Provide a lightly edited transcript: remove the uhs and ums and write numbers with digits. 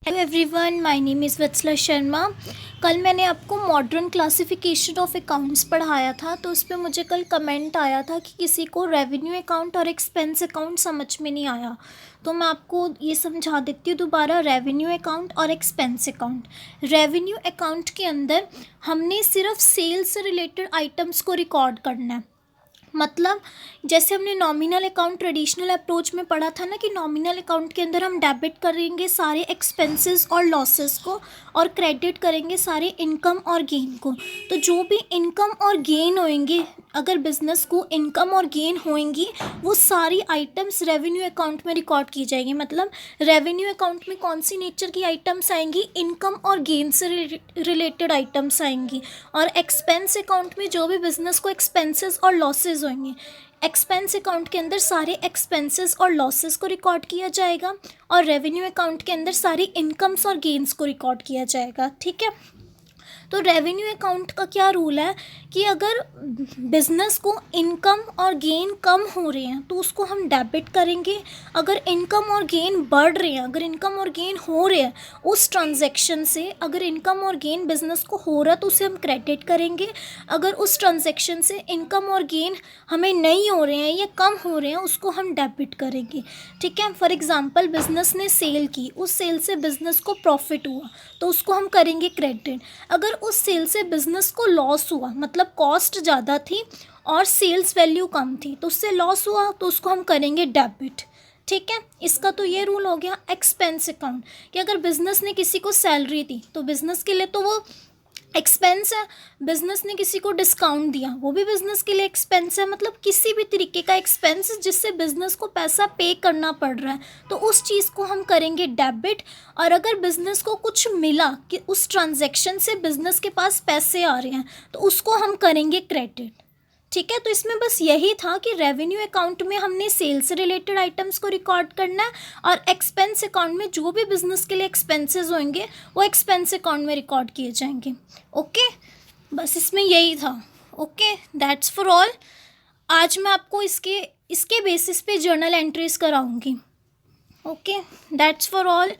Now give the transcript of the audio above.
Hello everyone, my name is Vatsala Sharma. कल मैंने आपको मॉडर्न क्लासिफिकेशन ऑफ अकाउंट्स पढ़ाया था, तो उस पर मुझे कल कमेंट आया था कि किसी को रेवेन्यू अकाउंट और एक्सपेंस अकाउंट समझ में नहीं आया। तो मैं आपको ये समझा देती हूँ दोबारा, रेवेन्यू अकाउंट और एक्सपेंस अकाउंट। रेवेन्यू अकाउंट के अंदर हमने सिर्फ सेल्स से रिलेटेड आइटम्स को रिकॉर्ड करना है। मतलब जैसे हमने नॉमिनल अकाउंट ट्रेडिशनल अप्रोच में पढ़ा था ना, कि नॉमिनल अकाउंट के अंदर हम डेबिट करेंगे सारे एक्सपेंसेस और लॉसेस को और क्रेडिट करेंगे सारे इनकम और गेन को। तो जो भी इनकम और गेन होंगे, अगर बिजनेस को इनकम और गेन होंगी, वो सारी आइटम्स रेवेन्यू अकाउंट में रिकॉर्ड की जाएगी। मतलब रेवेन्यू अकाउंट में कौन सी नेचर की आइटम्स आएंगी? इनकम और गेन से रिलेटेड आइटम्स आएंगी। और एक्सपेंस अकाउंट में जो भी बिजनेस को एक्सपेंसेस और लॉसेज होंगे, एक्सपेंस अकाउंट के अंदर सारे एक्सपेंसेस और लॉसेस को रिकॉर्ड किया जाएगा और रेवेन्यू अकाउंट के अंदर सारी इनकम्स और गेन्स को रिकॉर्ड किया जाएगा। ठीक है। तो रेवेन्यू अकाउंट का क्या रूल है कि अगर बिजनेस को इनकम और गेन कम हो रहे हैं तो उसको हम डेबिट करेंगे। अगर इनकम और गेन बढ़ रहे हैं, अगर इनकम और गेन हो रहे हैं उस ट्रांजैक्शन से, अगर इनकम और गेन बिजनेस को हो रहा है तो उसे हम क्रेडिट करेंगे। अगर उस ट्रांजैक्शन से इनकम और गेन हमें नहीं हो रहे हैं या कम हो रहे हैं, उसको हम डेबिट करेंगे। ठीक है। फॉर एग्जांपल, बिजनेस ने सेल की, उस सेल से बिजनेस को प्रॉफिट हुआ तो उसको हम करेंगे क्रेडिट। अगर उस सेल से बिजनेस को लॉस हुआ, मतलब कॉस्ट ज़्यादा थी और सेल्स वैल्यू कम थी, तो उससे लॉस हुआ तो उसको हम करेंगे डेबिट। ठीक है। इसका तो ये रूल हो गया एक्सपेंस अकाउंट, कि अगर बिजनेस ने किसी को सैलरी दी तो बिजनेस के लिए तो वो एक्सपेंस है। बिजनेस ने किसी को डिस्काउंट दिया, वो भी बिजनेस के लिए एक्सपेंस है। मतलब किसी भी तरीके का एक्सपेंस जिससे बिजनेस को पैसा पे करना पड़ रहा है, तो उस चीज़ को हम करेंगे डेबिट। और अगर बिजनेस को कुछ मिला कि उस ट्रांजैक्शन से बिजनेस के पास पैसे आ रहे हैं, तो उसको हम करेंगे क्रेडिट। ठीक है। तो इसमें बस यही था कि रेवेन्यू अकाउंट में हमने सेल्स से रिलेटेड आइटम्स को रिकॉर्ड करना है और एक्सपेंस अकाउंट में जो भी बिजनेस के लिए एक्सपेंसेस होंगे वो एक्सपेंस अकाउंट में रिकॉर्ड किए जाएंगे। ओके, बस इसमें यही था। Okay, that's for all. आज मैं आपको इसके बेसिस पे जर्नल एंट्रीज कराऊंगी। Okay, that's for all.